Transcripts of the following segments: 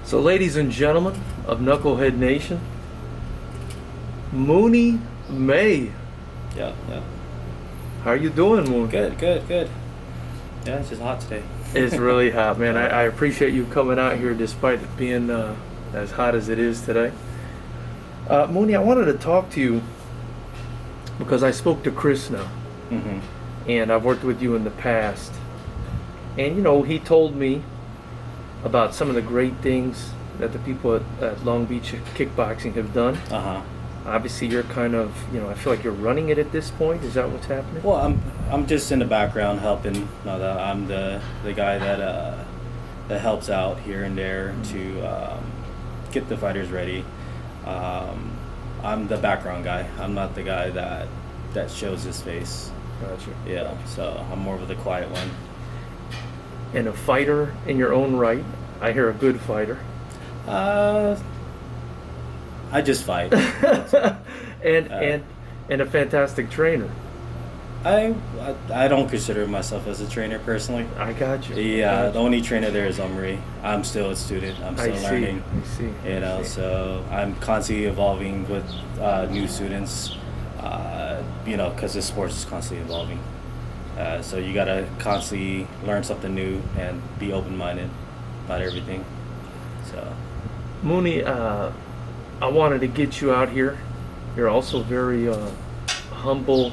So, ladies and gentlemen of Knucklehead Nation, Mooney May. Yeah. How are you doing, Moon? Good. Yeah, it's just hot today. It's really hot, man. I appreciate you coming out here despite it being as hot as it is today. Mooney, I wanted to talk to you because I spoke to Chris now, and I've worked with you in the past. And, you know, he told me about some of the great things that the people at Long Beach Kickboxing have done. Obviously, you're kind of, I feel like you're running it at this point. Is that what's happening? Well, I'm just in the background helping. I'm the guy that helps out here and there to get the fighters ready. I'm the background guy. I'm not the guy that shows his face. Gotcha. Yeah, so I'm more of the quiet one. And a fighter in your own right. I hear a good fighter. I just fight. and a fantastic trainer. I don't consider myself as a trainer personally. I got you. Yeah, the only trainer there is Omri. I'm still a student. I'm still learning. I see. So I'm constantly evolving with new students. Because this sport is constantly evolving. So you gotta constantly learn something new and be open-minded about everything. So, Mooney, I wanted to get you out here. You're also very humble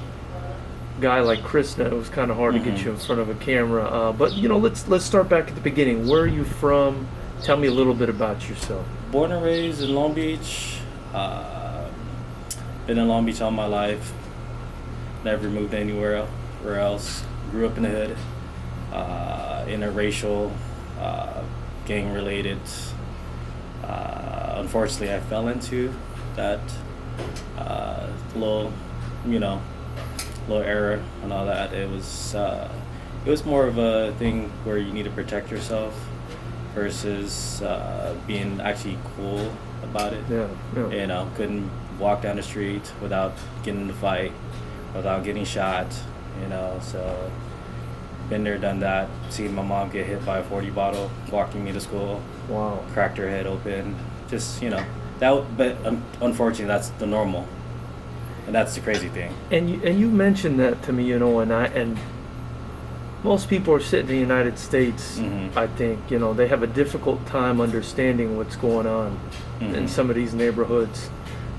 guy like Chris. Now it was kind of hard to get you in front of a camera. But let's start back at the beginning. Where are you from? Tell me a little bit about yourself. Born and raised in Long Beach. Been in Long Beach all my life. Never moved anywhere else. Grew up in the hood, interracial, gang-related. Unfortunately, I fell into that little error and all that. It was more of a thing where you need to protect yourself versus being actually cool about it. Yeah. Couldn't walk down the street without getting in a fight, without getting shot. So been there, done that. Seen my mom get hit by a 40 bottle walking me to school. Wow. Cracked her head open. Just that. But unfortunately, that's the normal, and that's the crazy thing. And you mentioned that to me, and most people are sitting in the United States. I think they have a difficult time understanding what's going on in some of these neighborhoods.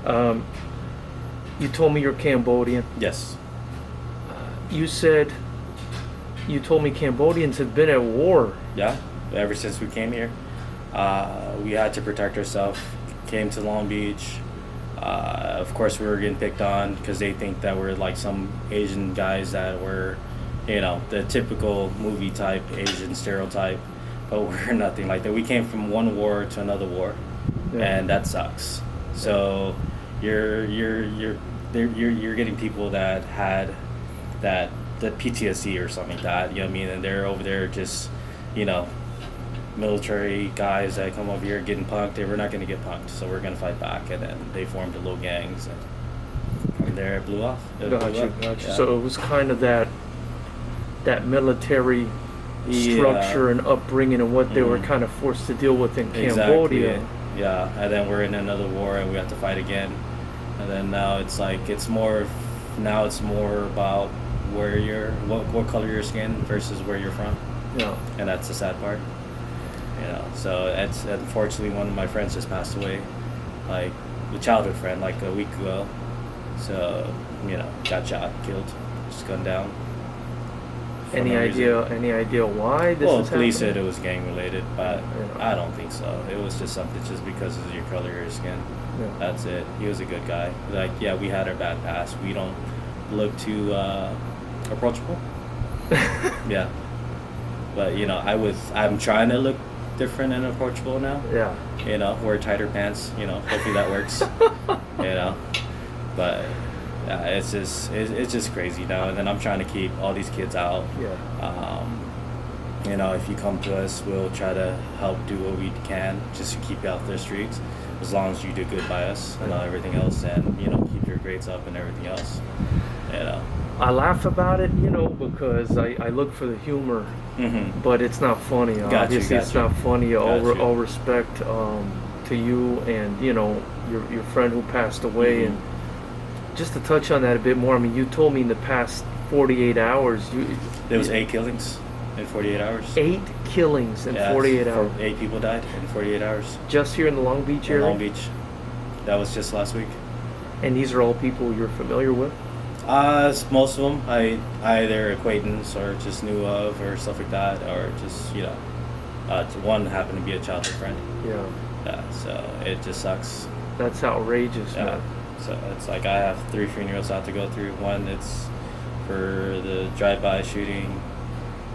You told me you're Cambodian. Yes. You told me Cambodians have been at war. Yeah, ever since we came here. We had to protect ourselves. Came to Long Beach. Of course, we were getting picked on because they think that we're like some Asian guys that were, the typical movie type Asian stereotype. But we're nothing like that. We came from one war to another war, and that sucks. So you're getting people that had the PTSD or something like that, and they're over there just, military guys that come over here getting punked. We're not going to get punked, so we're going to fight back. And then they formed the little gangs, and from there it blew off. Gotcha. Yeah. So it was kind of that military structure and upbringing and what they were kind of forced to deal with in Cambodia. Exactly. Yeah, and then we're in another war and we have to fight again. And then now it's more about what color your skin versus where you're from. Yeah. And that's the sad part. So it's unfortunately one of my friends just passed away, like a childhood friend, like a week ago. So got shot, killed, just gunned down. Any idea why this is happening? Police said it was gang related, but I don't think so. It was just something just because of your color of your skin. Yeah. That's it. He was a good guy. We had our bad past. We don't look too approachable. Yeah. But I'm trying to look different and approachable now. Yeah. Wear tighter pants. Hopefully that works. But yeah, it's just crazy now. And then I'm trying to keep all these kids out. Yeah. If you come to us, we'll try to help do what we can just to keep you off the streets, as long as you do good by us and everything else, and keep your grades up and everything else. I laugh about it, because I look for the humor Mm-hmm. but it's not funny. Obviously, it's not funny. All respect to you and your friend who passed away. Mm-hmm. And just to touch on that a bit more, I mean, you told me in the past 48 hours, There was 8 killings in 48 hours. 8 killings in 48 hours. 8 people died in 48 hours. Just here in the Long Beach area? Long Beach. That was just last week. And these are all people you're familiar with? Most of them, I either acquaintance or just knew of or stuff like that, or just, one happened to be a childhood friend. Yeah. Yeah, so it just sucks. That's outrageous, Yeah. man. So it's like I have 3 funerals I have to go through. One, it's for the drive-by shooting,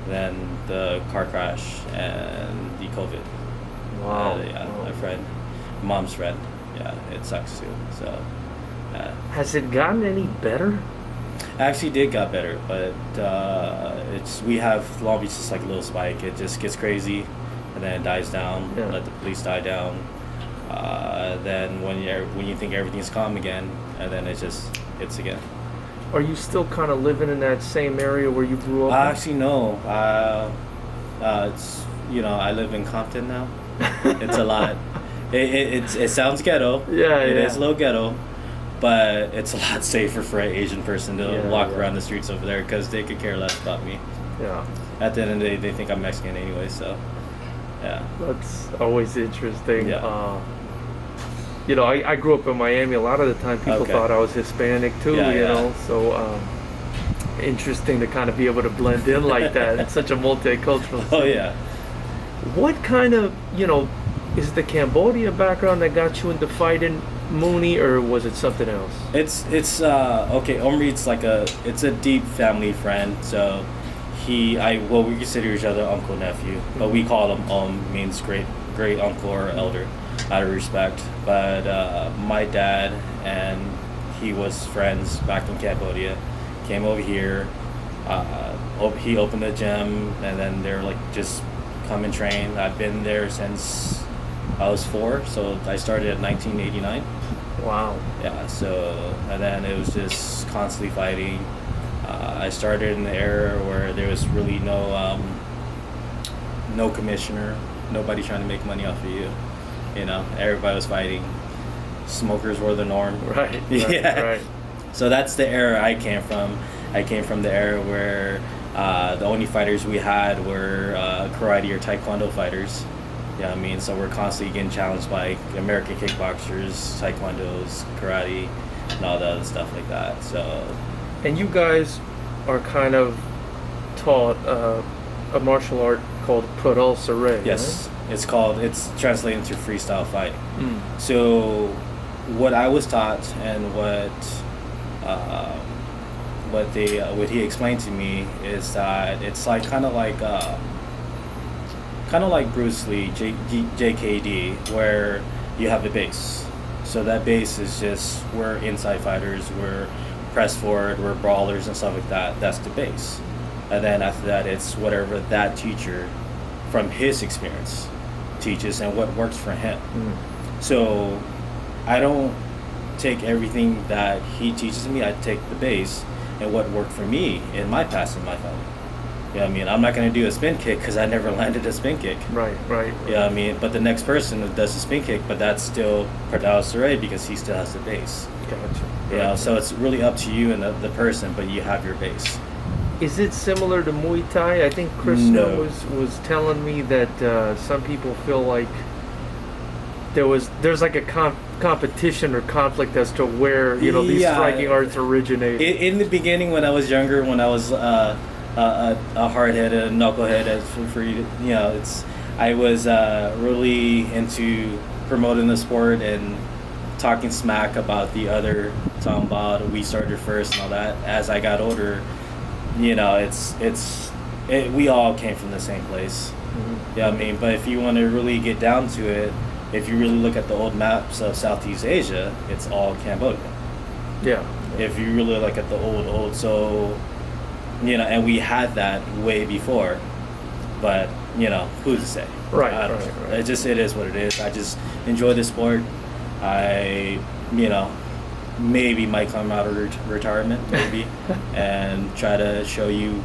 then the car crash, and the COVID. Wow. My friend, mom's friend. Yeah, it sucks too. So. Has it gotten any better? Actually, did got better, but we have Long Beach just like a little spike. It just gets crazy, and then it dies down. Yeah. Let the police die down. Then when you think everything's calm again, and then it just hits again. Are you still kind of living in that same area where you grew up? Actually, no. It's I live in Compton now. It's a lot. It sounds ghetto. Yeah, It is a little ghetto. But it's a lot safer for an Asian person to walk around the streets over there because they could care less about me. Yeah. At the end of the day, they think I'm Mexican anyway, so yeah. That's always interesting. Yeah. I grew up in Miami. A lot of the time, people thought I was Hispanic too. Yeah. So interesting to kind of be able to blend in like that. It's such a multicultural city. Oh yeah. What kind of is it the Cambodia background that got you into fighting, Mooney, or was it something else? It's okay. Omri's it's a deep family friend. So we consider each other uncle nephew, but we call him means great uncle or elder, out of respect. But my dad and he was friends back in Cambodia. Came over here. He opened a gym, and then they're like just come and train. I've been there since I was 4, so I started in 1989. Wow. Yeah, so, and then it was just constantly fighting. I started in the era where there was really no commissioner, nobody trying to make money off of you. Everybody was fighting. Smokers were the norm. Right. Right. So that's the era I came from. I came from the era where the only fighters we had were karate or taekwondo fighters. Yeah, so we're constantly getting challenged by American kickboxers, taekwondos, karate, and all the other stuff like that. So, and you guys are kind of taught a martial art called Incarcerated. Yes, right? It's translated into freestyle fight. Mm. So, what I was taught and what he explained to me is that it's kind of like Bruce Lee, JKD, where you have a base. So that base is just, we're inside fighters, we're press forward, we're brawlers and stuff like that. That's the base. And then after that, it's whatever that teacher, from his experience, teaches and what works for him. Mm. So I don't take everything that he teaches me. I take the base and what worked for me in my past in my fighting. I'm not going to do a spin kick because I never landed a spin kick. Right. But the next person does a spin kick, but that's still Incarcerated because he still has the base. Gotcha. So it's really up to you and the person, but you have your base. Is it similar to Muay Thai? I think Krishna was telling me that some people feel like there's like a competition or conflict as to where these striking arts originate. In the beginning, when I was younger, when I was a hard-headed, a knucklehead, I was really into promoting the sport and talking smack about the other, talking about we started first and all that. As I got older, we all came from the same place. Mm-hmm. But if you want to really get down to it, if you really look at the old maps of Southeast Asia, it's all Cambodia. Yeah. If you really look at the old, so, and we had that way before, but, who's to say? Right. It is what it is. I just enjoy the sport. I, maybe might come out of retirement, maybe, and try to show you,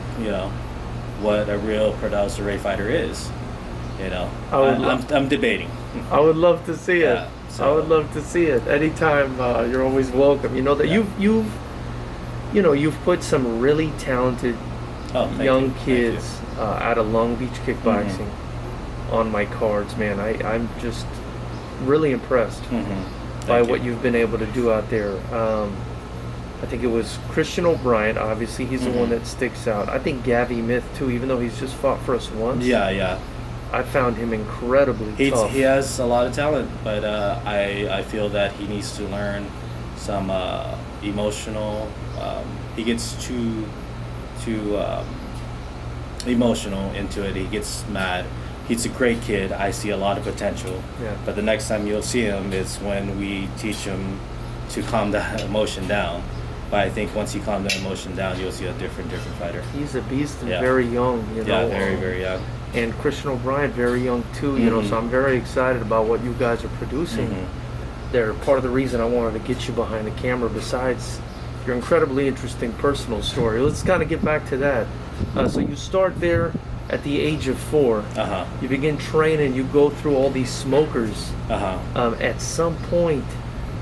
what a real producer Ray fighter is. You know, I'm debating. I would love to see it. Yeah, so- I would love to see it. Anytime, you're always welcome. You know that you've put some really talented young kids out of Long Beach Kickboxing on my cards, man. I'm just really impressed by what you've been able to do out there. I think it was Christian O'Brien, obviously. He's the one that sticks out. I think Gavi Myth, too, even though he's just fought for us once. Yeah. I found him incredibly tough. He has a lot of talent, but I feel that he needs to learn some emotional. He gets too emotional into it. He gets mad. He's a great kid. I see a lot of potential. Yeah. But the next time you'll see him is when we teach him to calm that emotion down. But I think once you calm that emotion down, you'll see a different fighter. He's a beast and very young, you know. Yeah, very young. And Christian O'Brien, very young too, you know. So I'm very excited about what you guys are producing. They're part of the reason I wanted to get you behind the camera, besides your incredibly interesting personal story. Let's kind of get back to that. So you start there at the age of 4. You begin training, you go through all these smokers. At some point,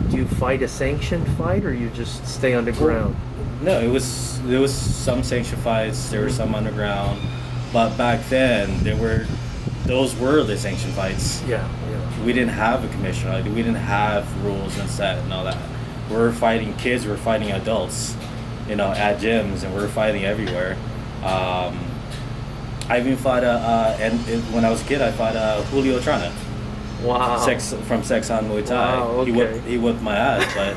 do you fight a sanctioned fight, or you just stay underground? No, it was some sanctioned fights. There were some underground, but back then those were the sanctioned fights. Yeah. We didn't have a commission. Like, we didn't have rules and set and all that. We're fighting kids. We're fighting adults, you know, at gyms, and we're fighting everywhere. I even fought when I was a kid, I fought Julio Trana. Wow. From Foxhound Muay Thai. Wow, okay. He whipped my ass, but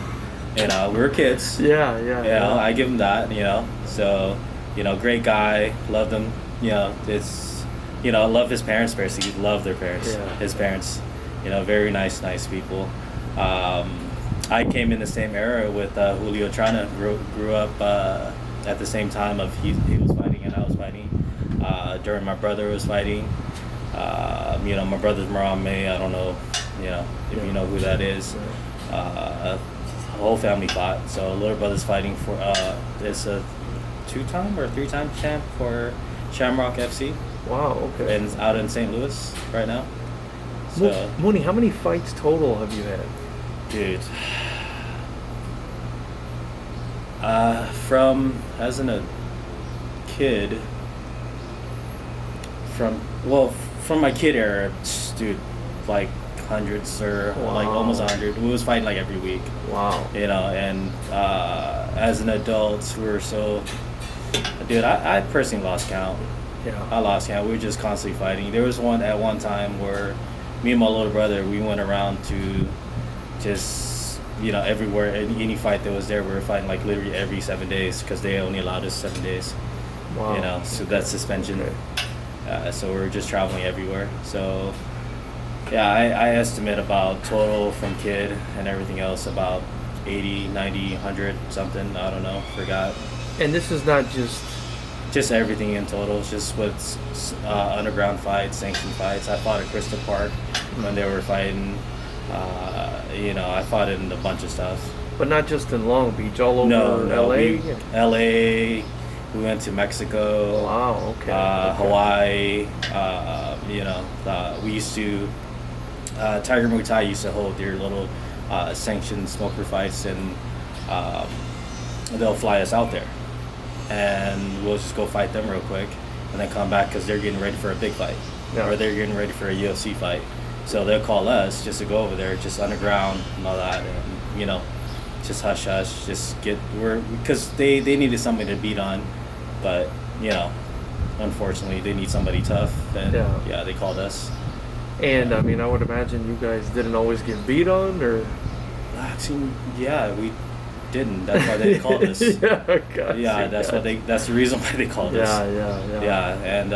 you know, we were kids. Yeah. You know, I give him that, you know. So, you know, great guy, loved him. You know, it's, you know, I love his parents, especially. He loved their parents. Yeah. His parents, you know, very nice people. I came in the same era with Julio Trana. Grew up at the same time of he was fighting and I was fighting. During my brother was fighting. You know, my brother's Mooney May. I don't know, you know, if you know who that is. The whole family fought. So little brother's fighting for it's a 2-time or 3-time champ for Shamrock FC. Wow. Okay. And out in St. Louis right now. So, Mooney, how many fights total have you had? dude, from as a kid, from my kid era, dude, like hundreds or like almost 100. We was fighting like every week. Wow. You know, and as an adult, we were so. Dude, I personally lost count. Yeah. I lost count. We were just constantly fighting. There was one time where me and my little brother, we went around to just, you know, everywhere, any fight that was there, we were fighting like literally every 7 days because they only allowed us 7 days. Wow. You know, so that's suspension. Okay. So we were just traveling everywhere. So, yeah, I estimate about total from kid and everything else about 80, 90, 100 something. I don't know. Forgot. And this is not just everything in total. It's just with underground fights, sanctioned fights. I fought at Crystal Park when they were fighting. You know, I fought in a bunch of stuff. But not just in Long Beach, all over LA? LA, we went to Mexico. Wow, okay. Hawaii. You know, we used to, Tiger Muay Thai used to hold their little sanctioned smoker fights, and they'll fly us out there. And we'll just go fight them real quick and then come back because they're getting ready for a big fight. Yeah. Or they're getting ready for a UFC fight. So they'll call us just to go over there, just underground and all that, and, you know, just hush hush, because they needed somebody to beat on, but, you know, unfortunately they need somebody tough, and yeah they called us. And I mean, I would imagine you guys didn't always get beat on, or? Actually, yeah, we didn't. That's why they called us. That's the reason why they called us. Yeah, and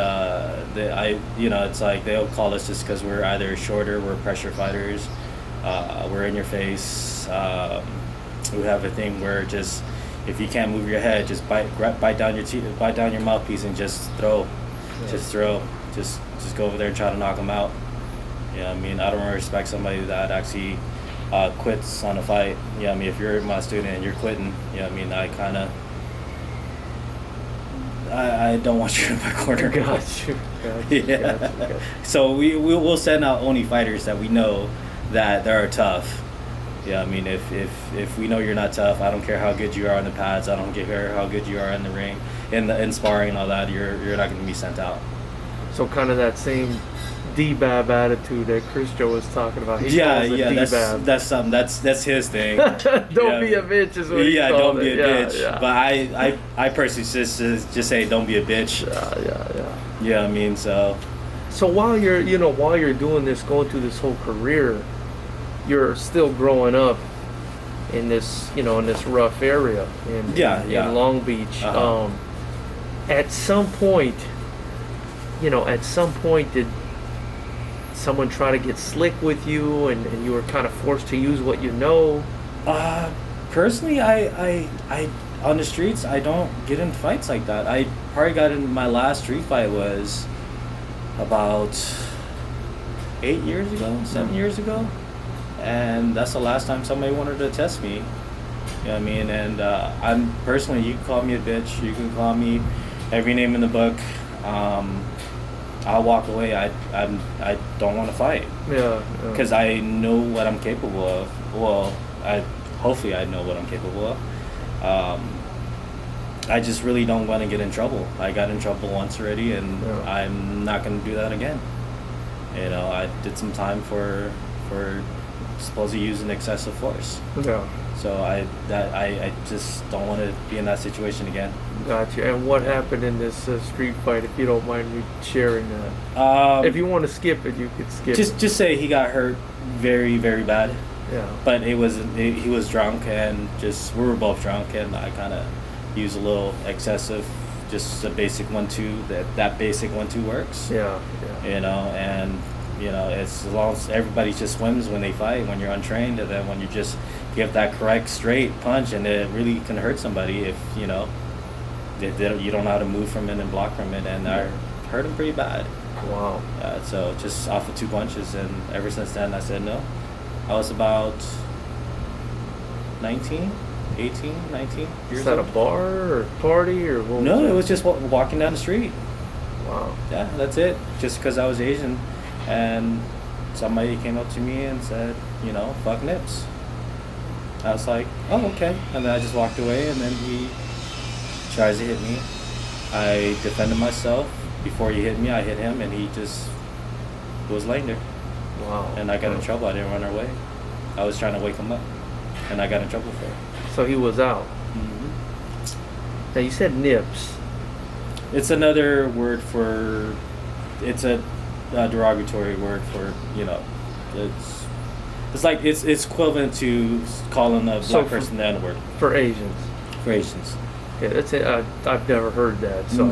you know, it's like they'll call us just because we're either shorter, we're pressure fighters, we're in your face. We have a thing where just if you can't move your head, just bite down your teeth, bite down your mouthpiece, and just throw, just go over there and try to knock them out. Yeah, I mean, I don't respect somebody that actually quits on a fight. Yeah, I mean, if you're my student and you're quitting, yeah, I mean, I kind of, I don't want you in my corner. Got you. Yeah. Got you. So we'll send out only fighters that we know that are tough. Yeah, I mean, if we know you're not tough, I don't care how good you are on the pads. I don't care how good you are in the ring, in sparring and all that. You're not going to be sent out. So kind of that same D-Bab attitude that Christo was talking about. He Yeah, calls it yeah, D-Bab. that's his thing. Don't be a bitch is what he Yeah, called don't be it. a Yeah, bitch. yeah. But I personally just say don't be a bitch. Yeah. Yeah, I mean, so while you're doing this, going through this whole career, you're still growing up in this rough area in Long Beach. Uh-huh. At some point did someone try to get slick with you and you were kind of forced to use what you know? Personally, I on the streets, I don't get in fights like that. I probably got in my last street fight was about 8 years ago, 7 years ago. And that's the last time somebody wanted to test me. You know what I mean? And I'm personally, you can call me a bitch. You can call me every name in the book. I'll walk away. I don't want to fight. Yeah. Because I know what I'm capable of. Well, hopefully I know what I'm capable of. I just really don't want to get in trouble. I got in trouble once already, and I'm not going to do that again. You know, I did some time for supposedly using excessive force. Yeah. So I just don't want to be in that situation again. Gotcha. And what happened in this street fight, if you don't mind me sharing that? If you want to skip it, you could skip it. Just say he got hurt very, very bad. Yeah. But he was drunk, and we were both drunk, and I kind of used a little excessive, just a basic 1-2. That basic 1-2 works. Yeah. You know, and it's as long as everybody just swims when they fight, when you're untrained, and then when you just give that correct straight punch, and it really can hurt somebody if you don't know how to move from it and block from it, and I hurt him pretty bad. Wow. So just off of 2 punches, and ever since then I said no. I was about 18, 19 years old. Is that a bar or party or what? No, it was just walking down the street. Wow. Yeah, that's it. Just because I was Asian, and somebody came up to me and said, fuck nips. I was like, oh, okay. And then I just walked away, and then he tries to hit me. I defended myself. Before he hit me, I hit him, and he just was laying there. Wow. And I got in trouble. I didn't run away. I was trying to wake him up, and I got in trouble for it. So he was out. Mm-hmm. Now you said nips. It's another word for, it's a derogatory word for, it's like, it's equivalent to calling a black person the N-word. For Asians. For Asians. Yeah, that's it. I've never heard that. So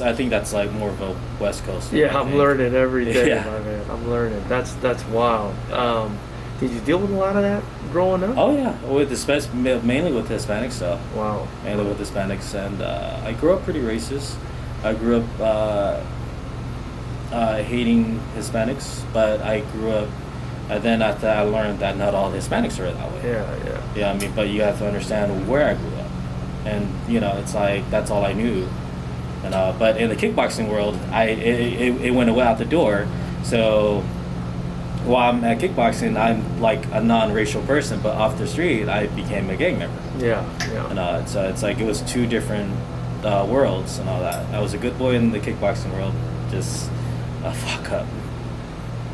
I think that's like more of a West Coast thing. Yeah, I'm learning every day, Yeah. my man. I'm learning. That's wild. Did you deal with a lot of that growing up? Oh yeah, mainly with Hispanics though. Wow. Mainly with Hispanics, and I grew up pretty racist. I grew up hating Hispanics, but I grew up. And then after I learned that not all Hispanics are that way. Yeah. Yeah, I mean, but you have to understand where I grew up, and it's like that's all I knew. And but in the kickboxing world, it went away out the door. So while I'm at kickboxing, I'm like a non-racial person, but off the street, I became a gang member. Yeah. And so it's like it was 2 different worlds and all that. I was a good boy in the kickboxing world, just a fuck up.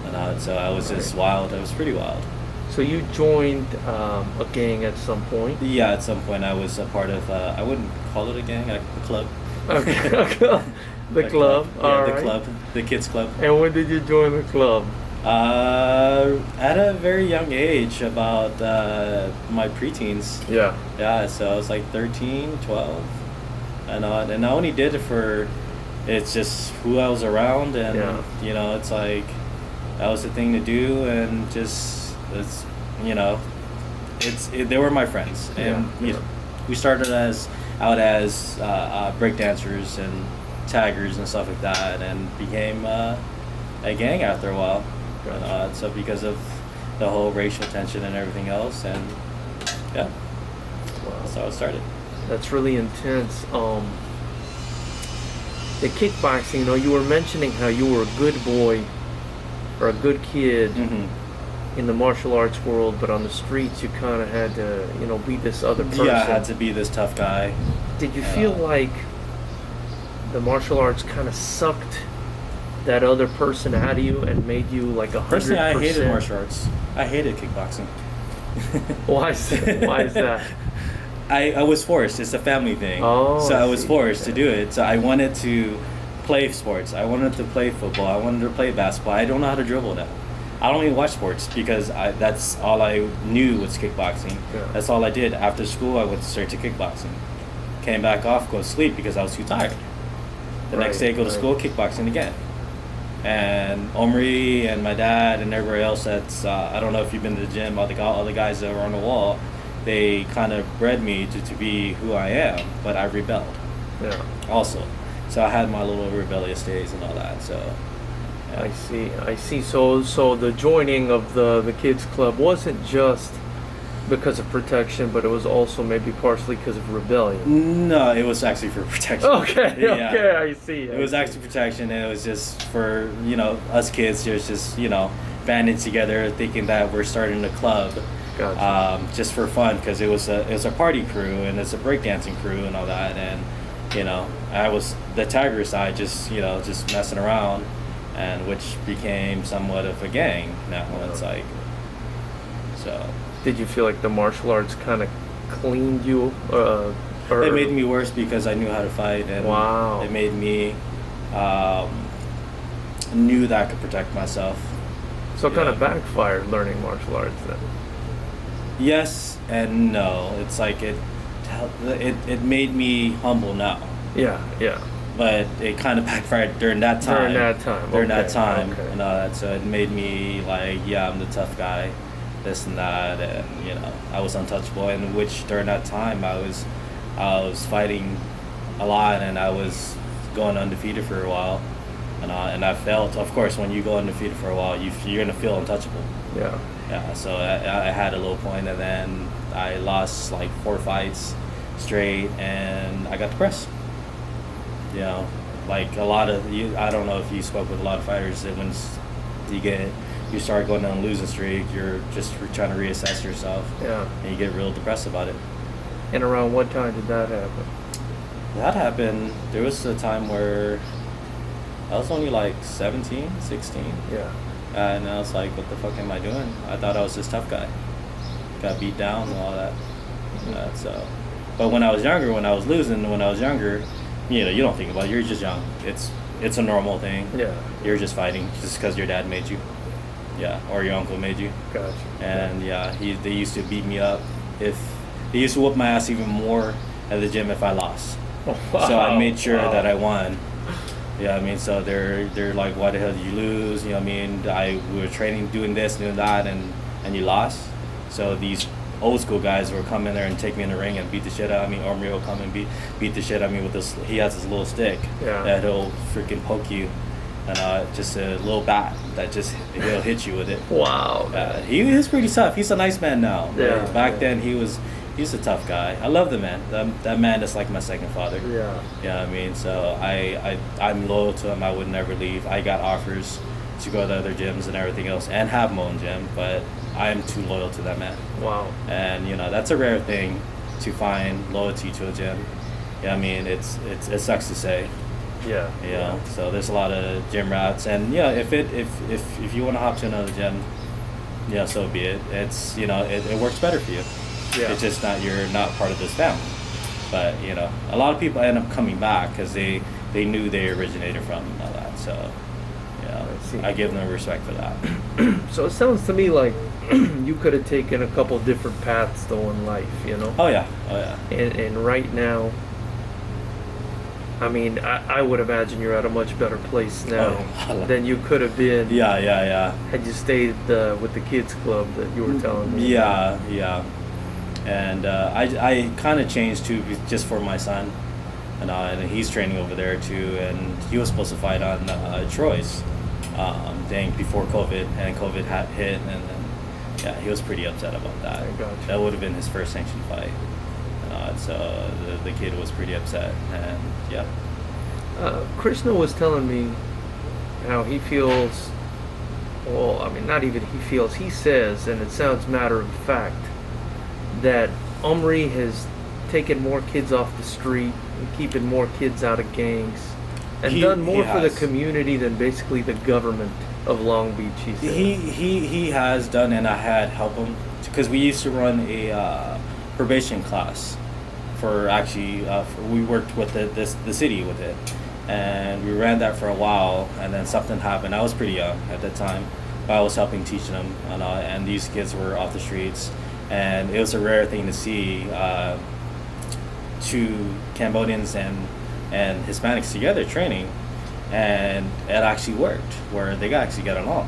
And so I was just wild. I was pretty wild. So you joined a gang at some point? Yeah, at some point I was a part of, I wouldn't call it a gang, a club. Okay. The club. Yeah, All the right. club, the kids club. And when did you join the club? At a very young age, about my preteens. Yeah. Yeah, so I was like 13, 12. And I only did it for, it's just who I was around, and it's like, that was the thing to do, and just they were my friends, and we started out as break dancers and taggers and stuff like that, and became a gang after a while. Gotcha. So because of the whole racial tension and everything else, and Wow. that's how it started. That's really intense. the kickboxing, you know, you were mentioning how you were a good boy or a good kid in the martial arts world, but on the streets you kind of had to, you know, be this other person. Yeah, I had to be this tough guy. Did you feel like the martial arts kind of sucked that other person out of you and made you like 100%? Personally, I hated martial arts. I hated kickboxing. Why is that? I was forced. It's a family thing. Oh, so I was see. forced to do it. So I wanted to play sports. I wanted to play football. I wanted to play basketball. I don't know how to dribble now. I don't even watch sports because that's all I knew was kickboxing. Yeah. That's all I did. After school, I went straight to kickboxing. Came back off, go to sleep because I was too tired. The next day, go to school, kickboxing again. And Omri and my dad and everybody else that's, I don't know if you've been to the gym, all the guys that were on the wall, they kind of bred me to be who I am, but I rebelled. Yeah. Also. So I had my little rebellious days and all that, so. Yeah. I see. So the joining of the kids club wasn't just because of protection, but it was also maybe partially because of rebellion. No, it was actually for protection. Okay, Yeah. okay, I see. It was actually protection, and it was just for, you know, us kids just, you know, banding together thinking that we're starting a club. Gotcha. Just for fun, because it was a party crew and it's a breakdancing crew and all that, and you know, I was the tiger side, just messing around, and which became somewhat of a gang now. It's like, so. Did you feel like the martial arts kind of cleaned you? It made me worse because I knew how to fight, and wow. It made me knew that I could protect myself. So it kind of backfired learning martial arts then. Yes and no. It's like it made me humble now. Yeah. But it kind of backfired during that time. Okay. And all that. So it made me like, yeah, I'm the tough guy, this and that, and you know, I was untouchable. And which during that time I was fighting a lot, and I was going undefeated for a while, and I felt, of course, when you go undefeated for a while, you're gonna feel untouchable. Yeah. Yeah, so I had a low point, and then I lost like 4 fights straight, and I got depressed. You know, like a lot of you, I don't know if you spoke with a lot of fighters that when you start going on a losing streak, you're just trying to reassess yourself. Yeah. And you get real depressed about it. And around what time did that happen? That happened, there was a time where I was only like 17, 16. Yeah. And I was like, what the fuck am I doing? I thought I was this tough guy. Got beat down and all that. So, but when I was younger, when I was younger, you know, you don't think about it. You're just young. It's a normal thing. Yeah. You're just fighting just because your dad made you. Yeah, or your uncle made you. Gotcha. And they used to beat me up. They used to whoop my ass even more at the gym if I lost. Oh, wow. So I made sure that I won. Yeah, I mean, so they're like, why the hell did you lose? You know what I mean? We were training, doing this, doing that, and you lost. So these old school guys will come in there and take me in the ring and beat the shit out of me. Omri will come and beat the shit out of me with this. He has this little stick that he'll freaking poke you, and just a little bat that he'll hit you with it. Wow. He was pretty tough. He's a nice man now. Yeah. Back then he's a tough guy. I love the man. That man is like my second father. Yeah. Yeah, I mean, so I'm loyal to him. I would never leave. I got offers to go to other gyms and everything else and have my own gym, but I'm too loyal to that man. Wow. And you know, that's a rare thing to find loyalty to a gym. Yeah, I mean, it sucks to say. Yeah. You know, so there's a lot of gym rats, and yeah, if you want to hop to another gym, yeah, so be it. It's, you know, it works better for you. Yeah. It's just you're not part of this family. But you know, a lot of people end up coming back because they knew they originated from and all that. So yeah, I give them respect for that. So it sounds to me like you could have taken a couple different paths though in life, you know? Oh yeah. And right now, I mean, I would imagine you're at a much better place now than you could have been. Yeah. Had you stayed with the kids club that you were telling me. Yeah. And I kind of changed too, just for my son, and he's training over there too. And he was supposed to fight on Troy's thing before COVID, and COVID hit, and then he was pretty upset about that. I gotcha. That would have been his first sanctioned fight. So the kid was pretty upset, and yeah. Krishna was telling me how he feels. Well, I mean, not even he feels. He says, and it sounds matter of fact, that Omri has taken more kids off the street and keeping more kids out of gangs, and done more for the community than basically the government of Long Beach. He said. He has done, and I had helped him because we used to run a probation class for actually we worked with the city with it, and we ran that for a while, and then something happened. I was pretty young at that time, but I was helping teach them, and these kids were off the streets, and it was a rare thing to see two Cambodians and Hispanics together training, and it actually worked where they actually got along,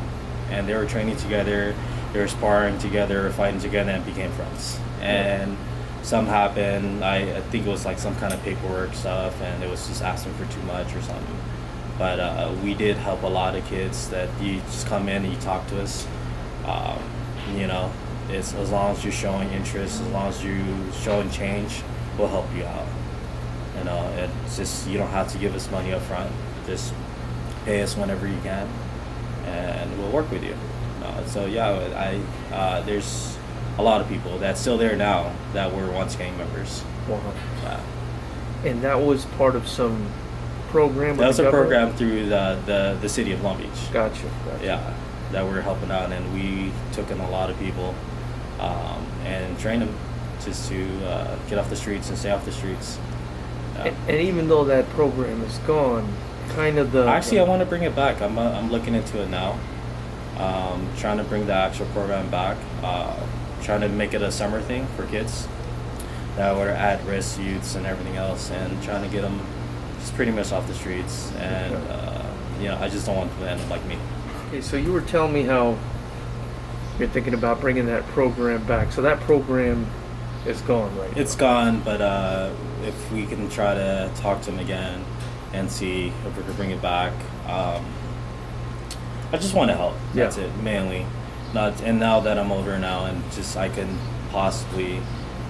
and they were training together, they were sparring together, fighting together, and became friends. And something happened. I think it was like some kind of paperwork stuff, and it was just asking for too much or something. But we did help a lot of kids that you just come in and you talk to us. It's as long as you're showing interest, as long as you're showing change, we'll help you out. It's just, you don't have to give us money up front. Just pay us whenever you can, and we'll work with you. There's a lot of people that's still there now that were once gang members. Wow. And that was part of some program? That was a program through the city of Long Beach. Gotcha. Yeah, that we're helping out, and we took in a lot of people and trained them just to get off the streets and stay off the streets. And even though that program is gone, kind of I want to bring it back. I'm looking into it now. Trying to bring the actual program back. Trying to make it a summer thing for kids that were at-risk youths and everything else, and trying to get them just pretty much off the streets. And I just don't want them to end up like me. Okay, so you were telling me how you're thinking about bringing that program back. So that program is gone, right? It's gone, but if we can try to talk to them again and see if we can bring it back. I just want to help. That's it, mainly. And now that I'm older now, and just I can possibly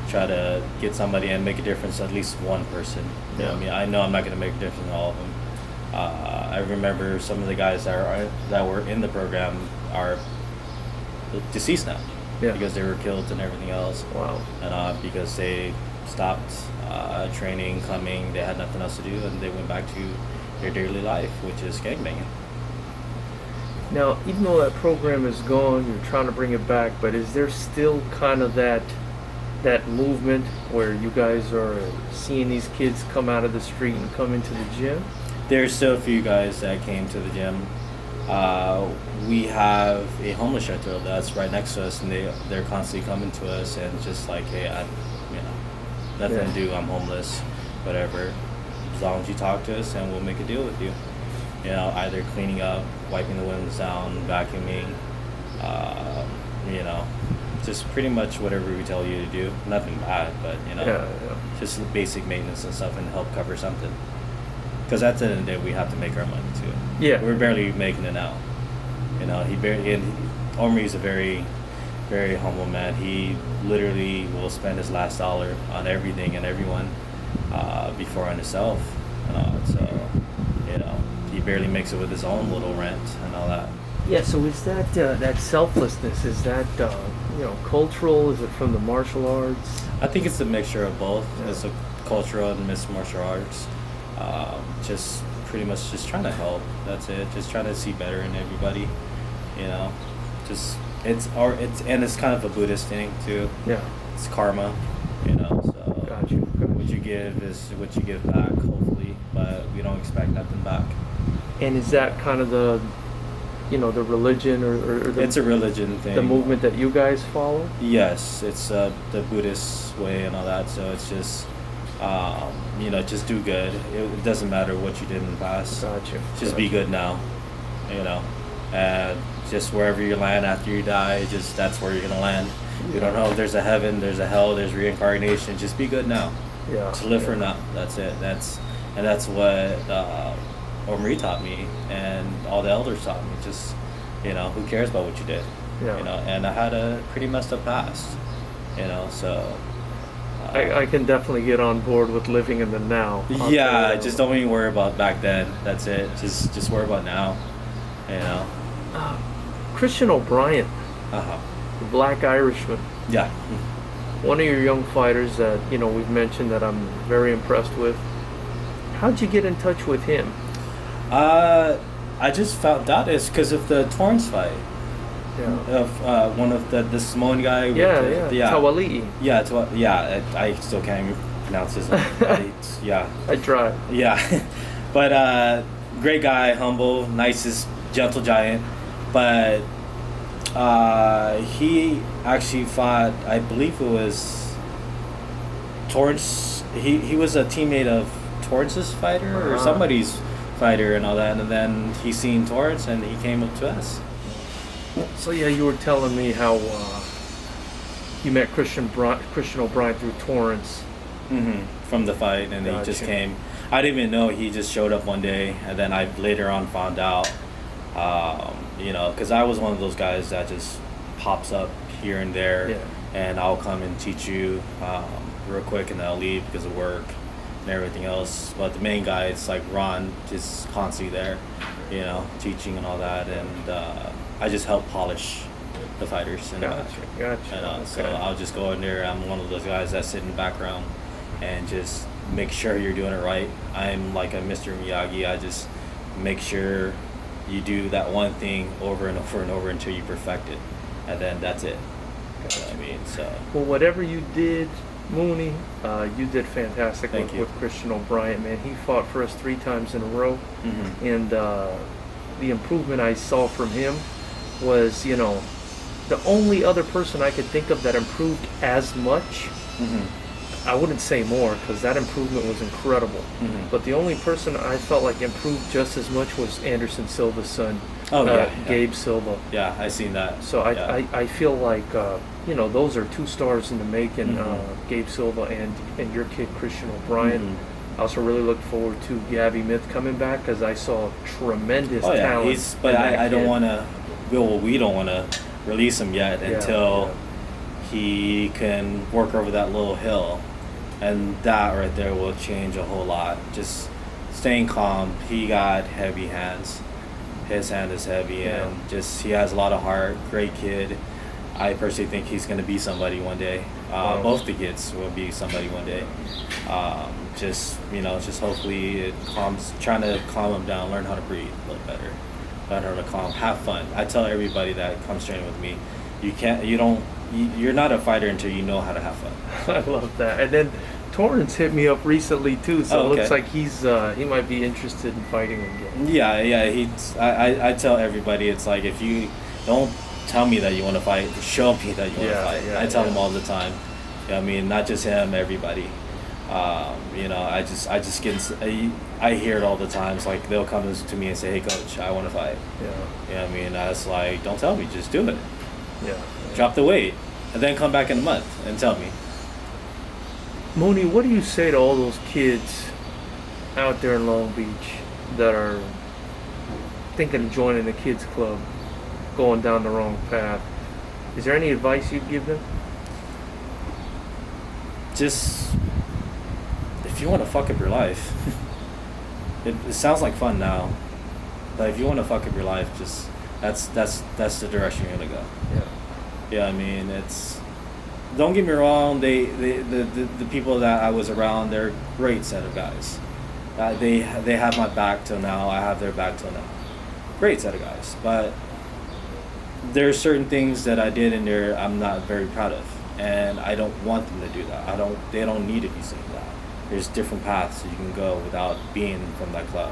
try to get somebody and make a difference, at least one person. You know what I mean? I know I'm not going to make a difference in all of them. I remember some of the guys that were in the program are deceased now. Yeah. Because they were killed and everything else. Wow. And because they stopped training, coming, they had nothing else to do, and they went back to their daily life, which is gangbanging. Now, even though that program is gone, you're trying to bring it back, but is there still kind of that movement where you guys are seeing these kids come out of the street and come into the gym? There's still a few guys that came to the gym. We have a homeless shelter that's right next to us, and they're constantly coming to us and just like, hey, nothing to do, I'm homeless, whatever. As long as you talk to us, and we'll make a deal with you. Either cleaning up, wiping the windows down, vacuuming, just pretty much whatever we tell you to do. Nothing bad, but just basic maintenance and stuff, and help cover something. Because at the end of the day, we have to make our money too. Yeah, we're barely making it now. Omri's a very, very humble man. He literally will spend his last dollar on everything and everyone before on himself. He barely makes it with his own little rent and all that. Yeah. So is that selflessness? Is that cultural? Is it from the martial arts? I think it's a mixture of both. Yeah. It's a cultural and martial arts. Just pretty much just trying to help. That's it. Just trying to see better in everybody. It's kind of a Buddhist thing too. Yeah. It's karma. So Got you. What you give is what you give back, hopefully, but we don't expect nothing back. And is that kind of the religion or the, it's a religion thing. The movement that you guys follow? Yes, it's the Buddhist way and all that. So it's just, just do good. It doesn't matter what you did in the past. Gotcha. Just be good now, and just wherever you land after you die, that's where you're gonna land. Yeah. You don't know if there's a heaven, there's a hell, there's reincarnation. Just be good now. Yeah. To live for now. That's it. That's what Omri taught me, and all the elders taught me. Just, who cares about what you did? Yeah. And I had a pretty messed up past, so I can definitely get on board with living in the now. Yeah, just don't even worry about back then. That's it. Just worry about now. You know. Christian O'Brien, Uh-huh. the Black Irishman, Yeah. one of your young fighters that we've mentioned that I'm very impressed with. How'd you get in touch with him? I just found out it's because of the Torrance fight. Yeah. Of one of the Samoan guy. With Yeah. Tawali'i. Yeah, I still can't even pronounce his name. Yeah. I tried. Yeah. But great guy, humble, nicest, gentle giant. But he actually fought, I believe it was Torrance. He was a teammate of Torrance's fighter or somebody's fighter and all that. And then he seen Torrance and he came up to us. So yeah, you were telling me how you met Christian O'Brien through Torrance. From the fight, and he just came. I didn't even know, he just showed up one day, and then I later on found out. Because I was one of those guys that just pops up here and there, and I'll come and teach you real quick, and then I'll leave because of work and everything else. But the main guy, it's like Ron, just constantly there, teaching and all that, and I just help polish the fighters. And, Gotcha. So I'll just go in there. I'm one of those guys that sit in the background and just make sure you're doing it right. I'm like a Mr. Miyagi. I just make sure you do that one thing over and over and over until you perfect it, and then that's it. Gotcha. You know what I mean? So. Well, whatever you did, Mooney, you did fantastic with Christian O'Brien, man. He fought for us 3 times in a row, and the improvement I saw from him was, the only other person I could think of that improved as much. I wouldn't say more because that improvement was incredible. But the only person I felt like improved just as much was Anderson Silva's son, Gabe Silva. Yeah, I seen that. So I feel like those are 2 stars in the making, Gabe Silva and your kid Christian O'Brien. I also really look forward to Gabby Myth coming back because I saw tremendous talent. I don't want to. We don't want to release him yet until he can work over that little hill, and that right there will change a whole lot. Just staying calm. He got heavy hands. His hand is heavy, and just he has a lot of heart. Great kid. I personally think he's going to be somebody one day. Both the kids will be somebody one day. Just hopefully it trying to calm him down, learn how to breathe a little better, learn how to have fun. I tell everybody that comes training with me, you're not a fighter until you know how to have fun. I love that. And then Torrance hit me up recently too, so it looks like he might be interested in fighting again. I tell everybody, it's like, if you don't tell me that you want to fight, show me that you want to fight. I tell them all the time. I mean, not just him, everybody. I just get. I hear it all the time. It's like they'll come to me and say, "Hey, coach, I want to fight." I mean, that's like, don't tell me, just do it. Drop the weight, and then come back in a month and tell me. Mooney, what do you say to all those kids out there in Long Beach that are thinking of joining the kids club, going down the wrong path? Is there any advice you'd give them? Just, if you want to fuck up your life, it sounds like fun now, but if you want to fuck up your life, just that's the direction you're gonna go. I mean, it's, don't get me wrong, the people that I was around, they're a great set of guys. They have my back till now. I have their back till now. Great set of guys, but there's certain things that I did in there I'm not very proud of, and I don't want them to do that. They don't need to be saying that. There's different paths you can go without being from that club,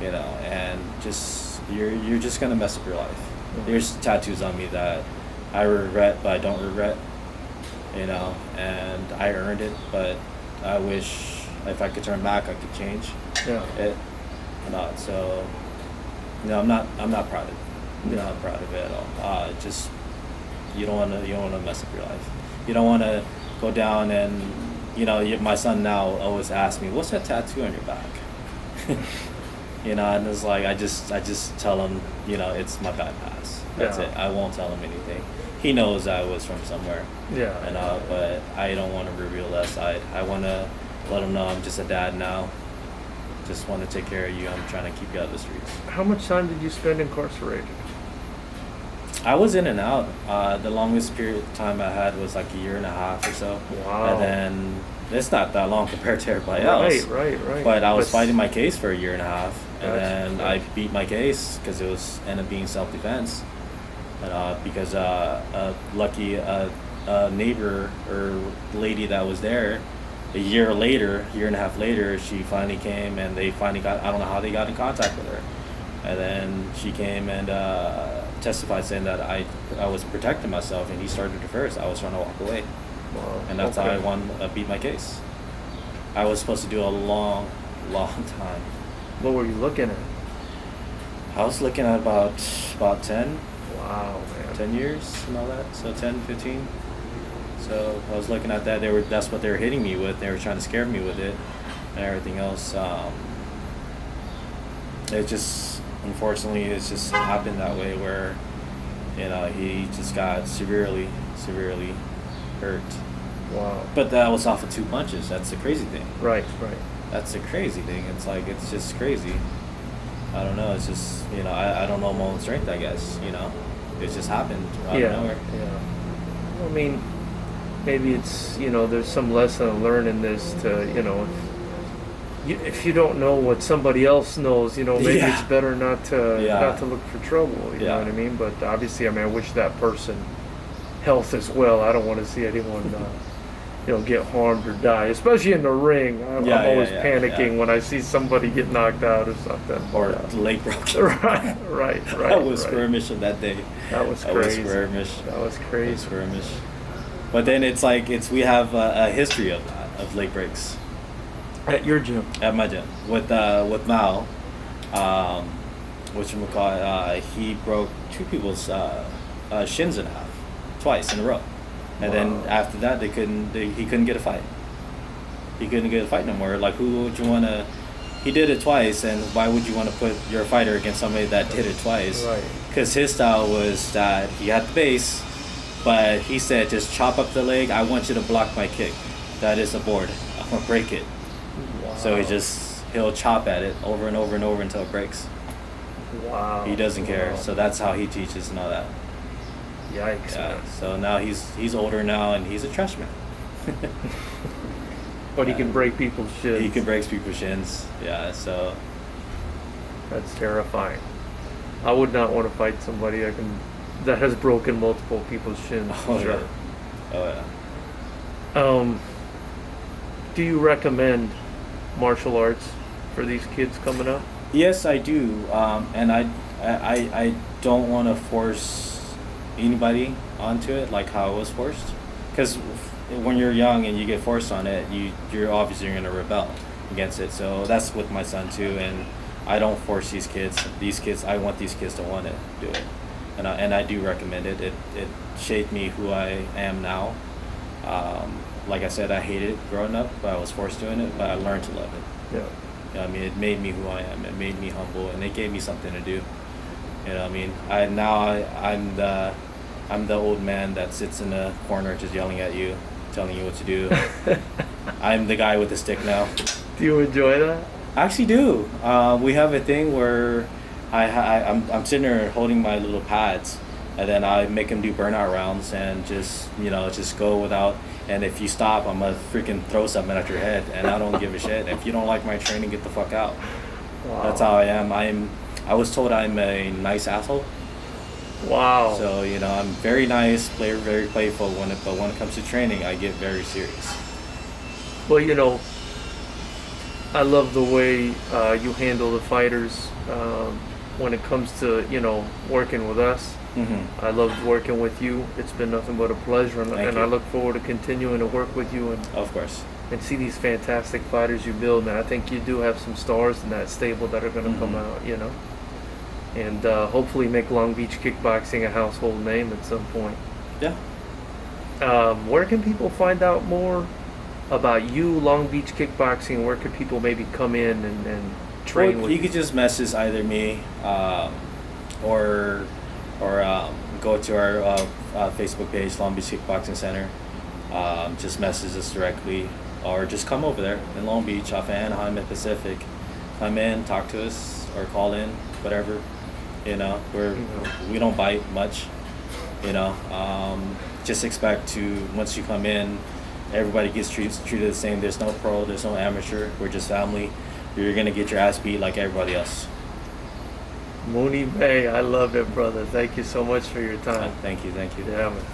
and just you're just gonna mess up your life. There's tattoos on me that I regret, but I don't regret, and I earned it, but I wish if I could turn back, I could change it. So, I'm not proud of it. I'm not proud of it at all. Just you don't want to mess up your life. You don't want to go down and my son now always asks me, "What's that tattoo on your back?" And it's like I just tell him, it's my bad pass. That's it. I won't tell him anything. he knows I was from somewhere. Yeah. And but I don't want to reveal that side. I want to let him know I'm just a dad now. Just want to take care of you. I'm trying to keep you out of the streets. How much time did you spend incarcerated? I was in and out. The longest period of time I had was like a year and a half or so. Wow. And then it's not that long compared to everybody else. Right. But I was fighting my case for a year and a half, and then That's- I beat my case because it was ended up being self-defense. And because lucky neighbor or lady that was there, a year and a half later, she finally came and they finally got. I don't know how they got in contact with her, and then she came and testified saying that I was protecting myself, and he started it first. I was trying to walk away. Wow. And that's how I beat my case. I was supposed to do a long time. What were you looking at? I was looking at about 10 Wow, man. 10 years and all that. So 10, 15. So I was looking at that. That's what they were hitting me with. They were trying to scare me with it and everything else. It just, unfortunately, it's just happened that way where, he just got severely hurt. Wow. But that was off of 2 punches. That's the crazy thing. Right. That's the crazy thing. It's like, it's just crazy. I don't know. It's just, I don't know my own strength, I guess, It just happened out of nowhere. Yeah. I mean, maybe it's, there's some lesson learned in this to, if you don't know what somebody else knows, maybe it's better not to look for trouble, you know what I mean? But obviously, I wish that person health as well. I don't want to see anyone get harmed or die, especially in the ring. I'm always panicking when I see somebody get knocked out or something. Or leg broken. right. I was skirmishing that day. That was crazy. That was skirmish. But then it's like we have a history of that, of leg breaks. At your gym? At my gym with Mal, he broke 2 people's shins in half, twice in a row. And then after that, he couldn't get a fight. He couldn't get a fight no more. Like, who would you want to? He did it twice, and why would you want to put your fighter against somebody that did it twice? Right. Because his style was that he had the base, but he said, just chop up the leg. I want you to block my kick. That is the board. I'm gonna break it. Wow. So he'll chop at it over and over and over until it breaks. Wow. He doesn't care. So that's how he teaches and all that. Yikes, man. So now he's older now, and he's a trash man. But he can break people's shins. He can break people's shins. Yeah, so that's terrifying. I would not want to fight somebody that has broken multiple people's shins. Oh yeah. Do you recommend martial arts for these kids coming up? Yes, I do. And I don't want to force anybody onto it like how I was forced, because when you're young and you get forced on it, you're obviously going to rebel against it. So that's with my son too, and I don't force these kids. I want these kids to want to do it, and I do recommend it. It shaped me who I am now. Like I said, I hated it growing up, but I was forced doing it, but I learned to love it. Yeah. It made me who I am. It made me humble, and it gave me something to do. I'm the old man that sits in a corner just yelling at you, telling you what to do. I'm the guy with the stick now. Do you enjoy that? I actually do. We have a thing where I'm sitting there holding my little pads, and then I make them do burnout rounds and just go without. And if you stop, I'm gonna freaking throw something at your head, and I don't give a shit. If you don't like my training, get the fuck out. Wow. That's how I am. I was told I'm a nice asshole. Wow. So I'm very nice, very playful. But when it comes to training, I get very serious. Well, I love the way you handle the fighters when it comes to working with us. Mm-hmm. I loved working with you. It's been nothing but a pleasure, and I look forward to continuing to work with you and of course, and see these fantastic fighters you build. And I think you do have some stars in that stable that are going to come out. And hopefully make Long Beach Kickboxing a household name at some point. Yeah. Where can people find out more about you, Long Beach Kickboxing? Where could people maybe come in and train with you? You could just message either me or go to our Facebook page, Long Beach Kickboxing Center. Just message us directly, or just come over there in Long Beach off of Anaheim and Pacific. Come in, talk to us, or call in, whatever. You know, we don't bite much. You know, just expect to, once you come in, everybody gets treated the same. There's no pro, there's no amateur. We're just family. You're gonna get your ass beat like everybody else. Mooney May, I love it, brother. Thank you so much for your time. Thank you. Yeah, man.